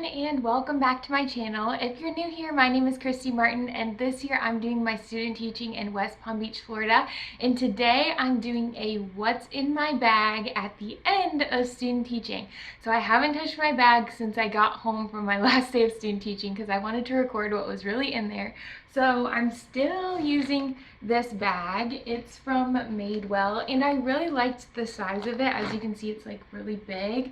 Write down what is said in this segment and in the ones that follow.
everyone, and welcome back to my channel. If you're new here, my name is Kristi Martin, and this year I'm doing my student teaching in West Palm Beach, Florida. And today I'm doing a what's in my bag at the end of student teaching. So I haven't touched my bag since I got home from my last day of student teaching because I wanted to record what was really in there. So I'm still using this bag. It's from Madewell, and I really liked the size of it. As you can see, it's like really big,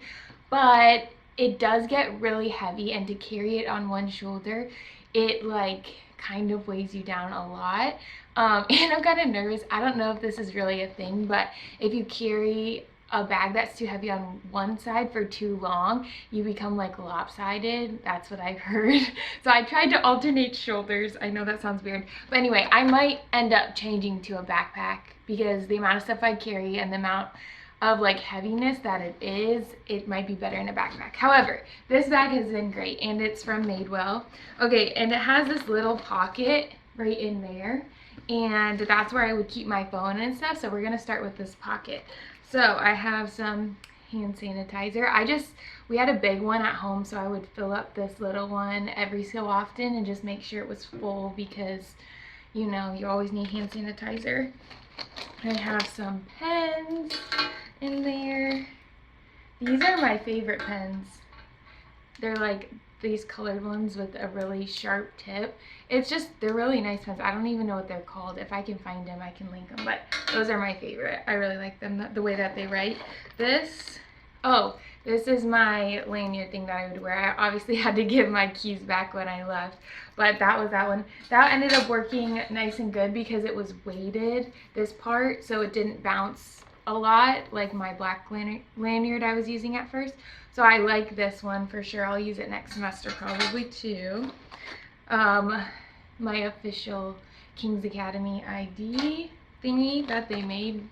but it does get really heavy, and to carry it on one shoulder, it like kind of weighs you down a lot. And I'm kind of nervous. I don't know if this is really a thing, but if you carry a bag that's too heavy on one side for too long, you become like lopsided. That's what I've heard. So I tried to alternate shoulders. I know that sounds weird, but anyway, I might end up changing to a backpack because the amount of stuff I carry and the amount of like heaviness that it is, it might be better in a backpack. However, this bag has been great, and it's from Madewell. Okay, and it has this little pocket right in there, and that's where I would keep my phone and stuff. So we're gonna start with this pocket. So I have some hand sanitizer. We had a big one at home, so I would fill up this little one every so often and just make sure it was full because, you know, you always need hand sanitizer. I have some pens in there. These are my favorite pens. They're like these colored ones with a really sharp tip. They're really nice pens. I don't even know what they're called. If I can find them, I can link them, but those are my favorite. I really like them, the way that they write. This is my lanyard thing that I would wear. I obviously had to give my keys back when I left, but that was that one. That ended up working nice and good because it was weighted, this part, so it didn't bounce a lot like my black lanyard I was using at first. So I like this one for sure. I'll use it next semester probably too. My official King's Academy ID thingy that they made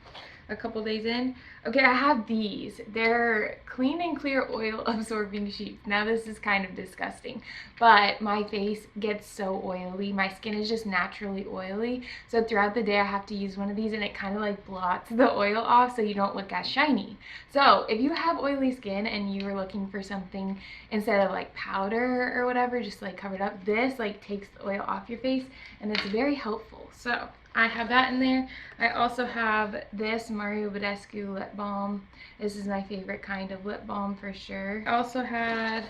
a couple days in. Okay, I have these. They're clean and clear oil absorbing sheets. Now this is kind of disgusting, but my face gets so oily. My skin is just naturally oily. So throughout the day I have to use one of these, and it kind of like blots the oil off so you don't look as shiny. So if you have oily skin and you are looking for something instead of like powder or whatever, just like covered up, this like takes the oil off your face, and it's very helpful. So I have that in there. I also have this Mario Badescu lip balm. This is my favorite kind of lip balm for sure. I also had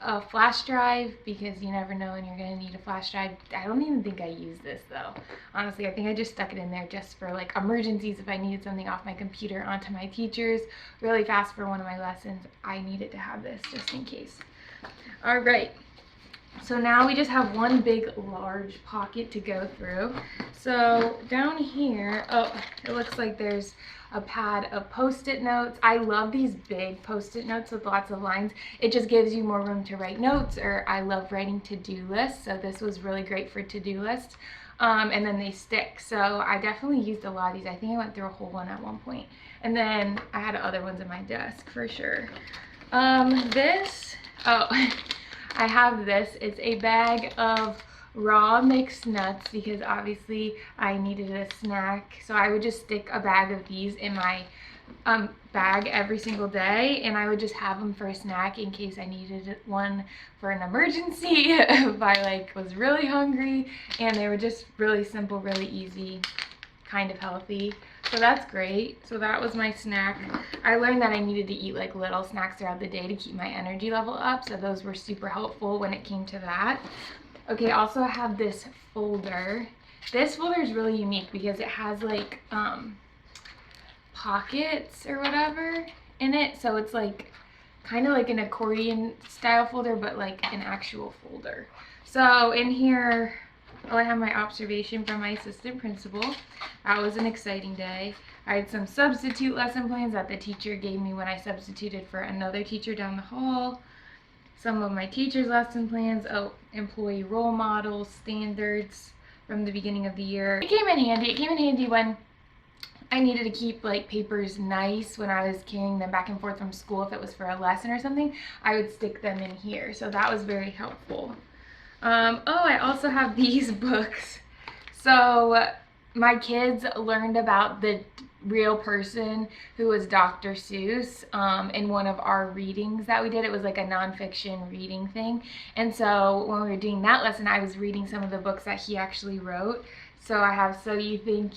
a flash drive because you never know when you're going to need a flash drive. I don't even think I used this though. Honestly, I think I just stuck it in there just for like emergencies. If I needed something off my computer onto my teachers really fast for one of my lessons, I needed to have this just in case. All right. So now we just have one big large pocket to go through. So down here, it looks like there's a pad of post-it notes. I love these big post-it notes with lots of lines. It just gives you more room to write notes, or I love writing to-do lists. So this was really great for to-do lists. And then they stick. So I definitely used a lot of these. I think I went through a whole one at one point. And then I had other ones in my desk for sure. I have this. It's a bag of raw mixed nuts because obviously I needed a snack. So I would just stick a bag of these in my bag every single day, and I would just have them for a snack in case I needed one for an emergency if I like was really hungry. And they were just really simple, really easy, kind of healthy. So that's great. So that was my snack. I learned that I needed to eat like little snacks throughout the day to keep my energy level up. So those were super helpful when it came to that. Okay, also I have this folder. This folder is really unique because it has like pockets or whatever in it. So it's like kind of like an accordion style folder, but like an actual folder. So in here, I have my observation from my assistant principal. That was an exciting day. I had some substitute lesson plans that the teacher gave me when I substituted for another teacher down the hall. Some of my teacher's lesson plans. Employee role models, standards from the beginning of the year. It came in handy. It came in handy when I needed to keep like papers nice when I was carrying them back and forth from school. If it was for a lesson or something, I would stick them in here. So that was very helpful. I also have these books. So my kids learned about the real person who was Dr. Seuss in one of our readings that we did. It was like a nonfiction reading thing. And so when we were doing that lesson, I was reading some of the books that he actually wrote. So I have So You Think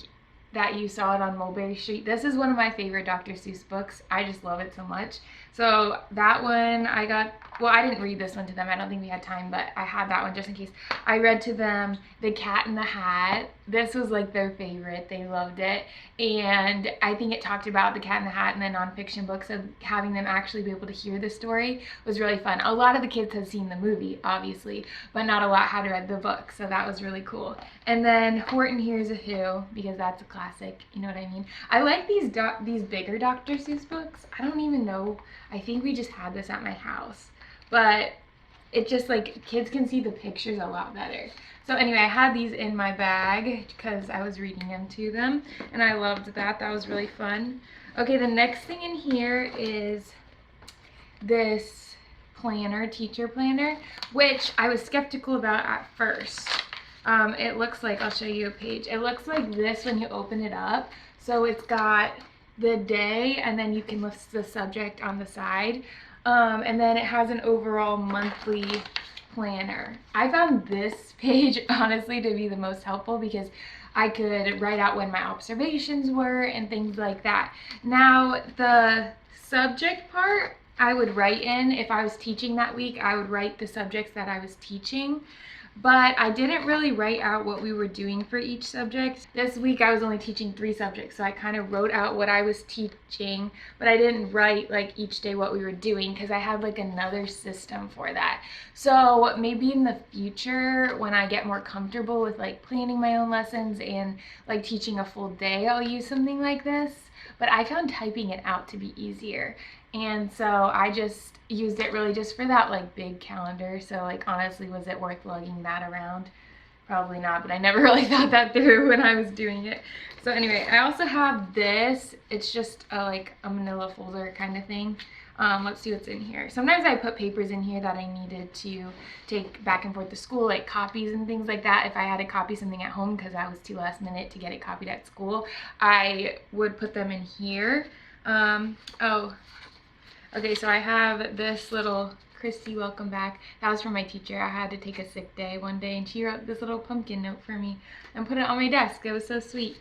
That You Saw It on Mulberry Street. This is one of my favorite Dr. Seuss books. I just love it so much. So that one I got, well, I didn't read this one to them. I don't think we had time, but I had that one just in case. I read to them The Cat in the Hat. This was like their favorite. They loved it. And I think it talked about the Cat in the Hat in the nonfiction book, so having them actually be able to hear the story was really fun. A lot of the kids had seen the movie, obviously, but not a lot had read the book, so that was really cool. And then Horton Hears a Who, because that's a classic, you know what I mean? I like these bigger Dr. Seuss books. I don't even know. I think we just had this at my house, but it just like kids can see the pictures a lot better. So anyway, I had these in my bag because I was reading them to them, and I loved that. That was really fun. Okay, the next thing in here is this planner, teacher planner, which I was skeptical about at first. It looks like, I'll show you a page. It looks like this when you open it up. So it's got the day, and then you can list the subject on the side. And then it has an overall monthly planner. I found this page honestly to be the most helpful because I could write out when my observations were and things like that. Now the subject part I would write in, if I was teaching that week, I would write the subjects that I was teaching. But I didn't really write out what we were doing for each subject. This week I was only teaching 3 subjects, so I kind of wrote out what I was teaching, but I didn't write like each day what we were doing because I had like another system for that. So maybe in the future when I get more comfortable with like planning my own lessons and like teaching a full day, I'll use something like this. But I found typing it out to be easier. And so I just used it really just for that like big calendar. So like honestly, was it worth lugging that around? Probably not, but I never really thought that through when I was doing it. So anyway, I also have this. It's just like a manila folder kind of thing. Let's see what's in here. Sometimes I put papers in here that I needed to take back and forth to school, like copies and things like that. If I had to copy something at home because I was too last minute to get it copied at school, I would put them in here. Okay, so I have this little Kristi, welcome back. That was from my teacher. I had to take a sick day one day, and she wrote this little pumpkin note for me and put it on my desk. It was so sweet.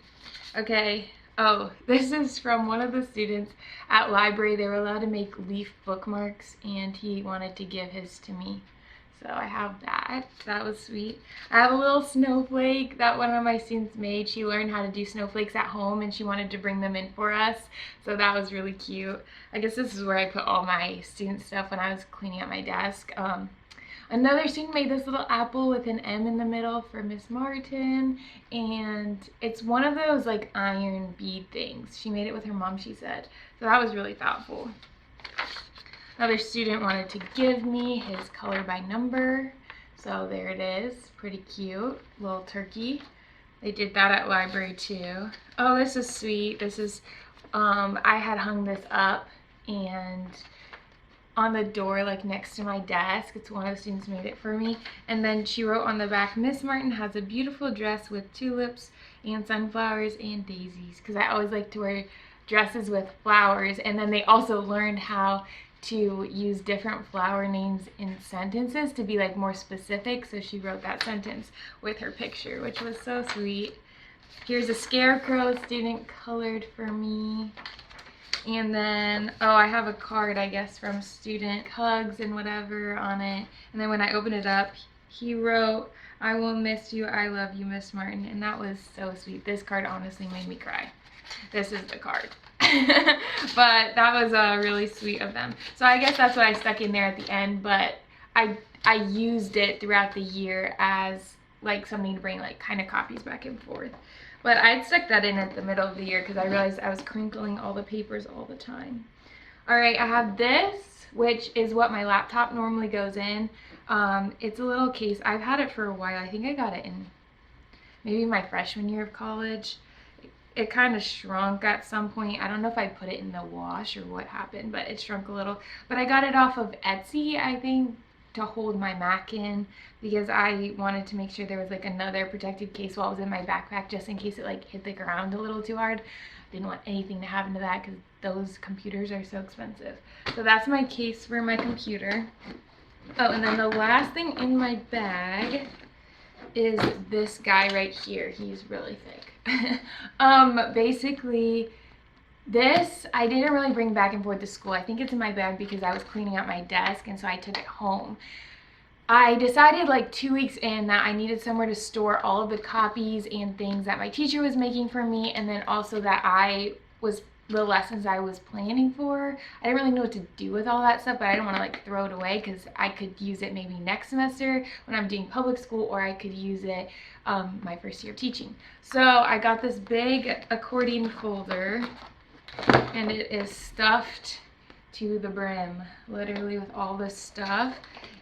Okay. Oh, this is from one of the students at library. They were allowed to make leaf bookmarks, and he wanted to give his to me. So I have that. That was sweet. I have a little snowflake that one of my students made. She learned how to do snowflakes at home and she wanted to bring them in for us. So that was really cute. I guess this is where I put all my student stuff when I was cleaning up my desk. Another student made this little apple with an M in the middle for Miss Martin, and it's one of those like iron bead things. She made it with her mom, she said. So that was really thoughtful. Another student wanted to give me his color by number, so there it is. Pretty cute, little turkey. They did that at library too. Oh, this is sweet. This is, I had hung this up and on the door like next to my desk. It's one of the students made it for me. And then she wrote on the back, Miss Martin has a beautiful dress with tulips and sunflowers and daisies, because I always like to wear dresses with flowers. And then they also learned how to use different flower names in sentences to be like more specific, so she wrote that sentence with her picture, which was so sweet. Here's a scarecrow student colored for me. And then, oh, I have a card, I guess, from student, hugs and whatever on it. And then when I opened it up, he wrote, I will miss you, I love you, Miss Martin. And that was so sweet. This card honestly made me cry. This is the card. But that was really sweet of them. So I guess that's what I stuck in there at the end, but I used it throughout the year as like something to bring like kind of copies back and forth. But I'd stuck that in at the middle of the year because I realized I was crinkling all the papers all the time. Alright, I have this, which is what my laptop normally goes in. It's a little case. I've had it for a while. I think I got it in maybe my freshman year of college. It kind of shrunk at some point. I don't know if I put it in the wash or what happened, but it shrunk a little. But I got it off of Etsy, I think, to hold my Mac in, because I wanted to make sure there was like another protected case while it was in my backpack, just in case it like hit the ground a little too hard. didn't want anything to happen to that because those computers are so expensive. So that's my case for my computer. Oh, and then the last thing in my bag is this guy right here. He's really thick. Basically, this I didn't really bring back and forth to school. I think it's in my bag because I was cleaning out my desk, and so I took it home. I decided like 2 weeks in that I needed somewhere to store all of the copies and things that my teacher was making for me, and then also that the lessons I was planning for. I didn't really know what to do with all that stuff, but I didn't want to like throw it away because I could use it maybe next semester when I'm doing public school, or I could use it my first year of teaching. So I got this big accordion folder, and it is stuffed to the brim, literally, with all this stuff.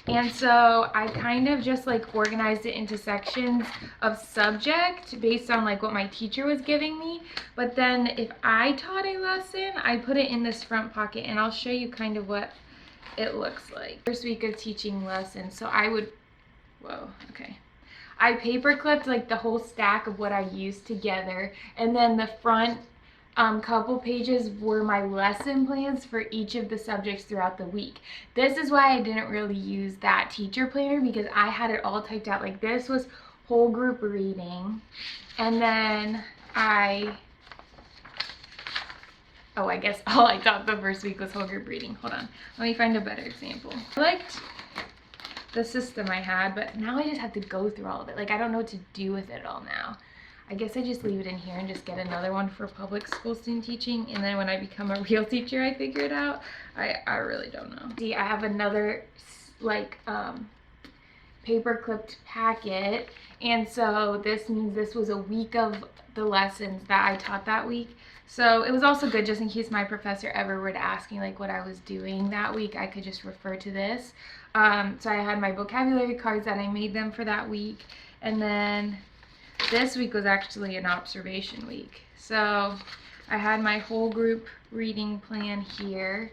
And so I kind of just like organized it into sections of subject based on like what my teacher was giving me. But then if I taught a lesson, I put it in this front pocket, and I'll show you kind of what it looks like. First week of teaching lessons, so I paper clipped like the whole stack of what I used together, and then the front couple pages were my lesson plans for each of the subjects throughout the week. This is why I didn't really use that teacher planner, because I had it all typed out. Like, this was whole group reading, and then I guess all I taught the first week was whole group reading. Hold on, let me find a better example. I liked the system I had, but now I just have to go through all of it. Like, I don't know what to do with it all now. I guess I just leave it in here and just get another one for public school student teaching, and then when I become a real teacher I figure it out. I really don't know. See, I have another like paper clipped packet, and so this means this was a week of the lessons that I taught that week. So it was also good just in case my professor ever were to ask me like what I was doing that week, I could just refer to this. So I had my vocabulary cards that I made them for that week, and then this week was actually an observation week. So I had my whole group reading plan here,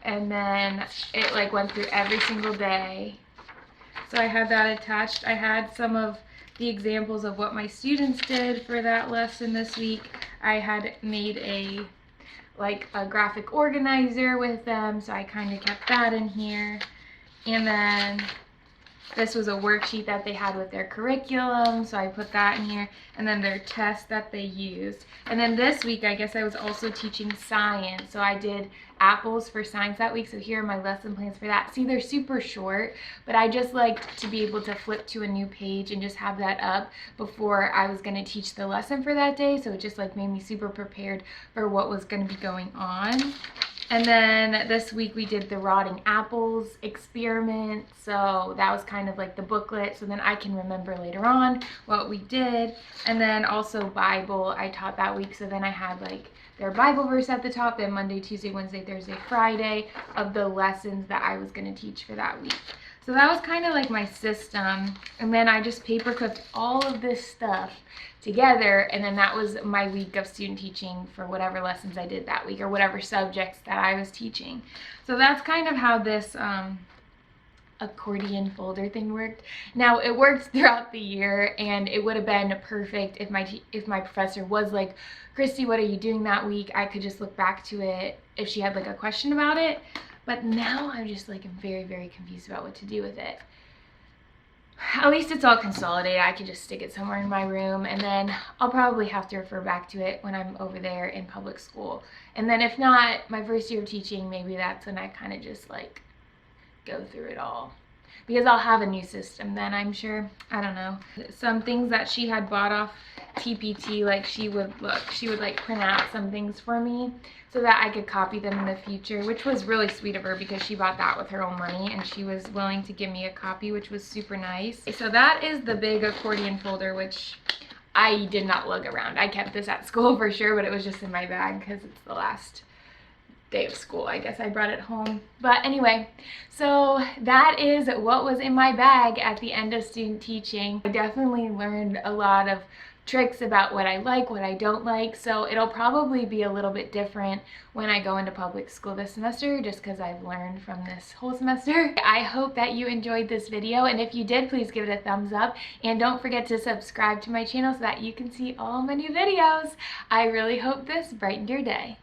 and then it like went through every single day. So I had that attached. I had some of the examples of what my students did for that lesson this week. I had made a graphic organizer with them, so I kind of kept that in here. And then this was a worksheet that they had with their curriculum, so I put that in here, and then their test that they used. And then this week, I guess I was also teaching science, so I did apples for science that week, so here are my lesson plans for that. See, they're super short, but I just liked to be able to flip to a new page and just have that up before I was going to teach the lesson for that day, so it just like made me super prepared for what was going to be going on. And then this week we did the rotting apples experiment, so that was kind of like the booklet, so then I can remember later on what we did. And then also Bible I taught that week, so then I had like their Bible verse at the top, then Monday, Tuesday, Wednesday, Thursday, Friday of the lessons that I was going to teach for that week. So that was kind of like my system, and then I just paper clipped all of this stuff together, and then that was my week of student teaching for whatever lessons I did that week or whatever subjects that I was teaching. So that's kind of how this accordion folder thing worked. Now, it worked throughout the year, and it would have been perfect if my professor was like, Kristi, what are you doing that week? I could just look back to it if she had like a question about it. But now I'm just like very, very confused about what to do with it. At least it's all consolidated. I could just stick it somewhere in my room, and then I'll probably have to refer back to it when I'm over there in public school. And then if not, my first year of teaching, maybe that's when I kind of just like go through it all. Because I'll have a new system then, I'm sure. I don't know. Some things that she had bought off TPT, like she would like print out some things for me so that I could copy them in the future, which was really sweet of her because she bought that with her own money, and she was willing to give me a copy, which was super nice. So that is the big accordion folder, which I did not lug around. I kept this at school for sure, but it was just in my bag because it's the last day of school. I guess I brought it home. But anyway, so that is what was in my bag at the end of student teaching. I definitely learned a lot of tricks about what I like, what I don't like. So it'll probably be a little bit different when I go into public school this semester, just because I've learned from this whole semester. I hope that you enjoyed this video, and if you did, please give it a thumbs up, and don't forget to subscribe to my channel so that you can see all my new videos. I really hope this brightened your day.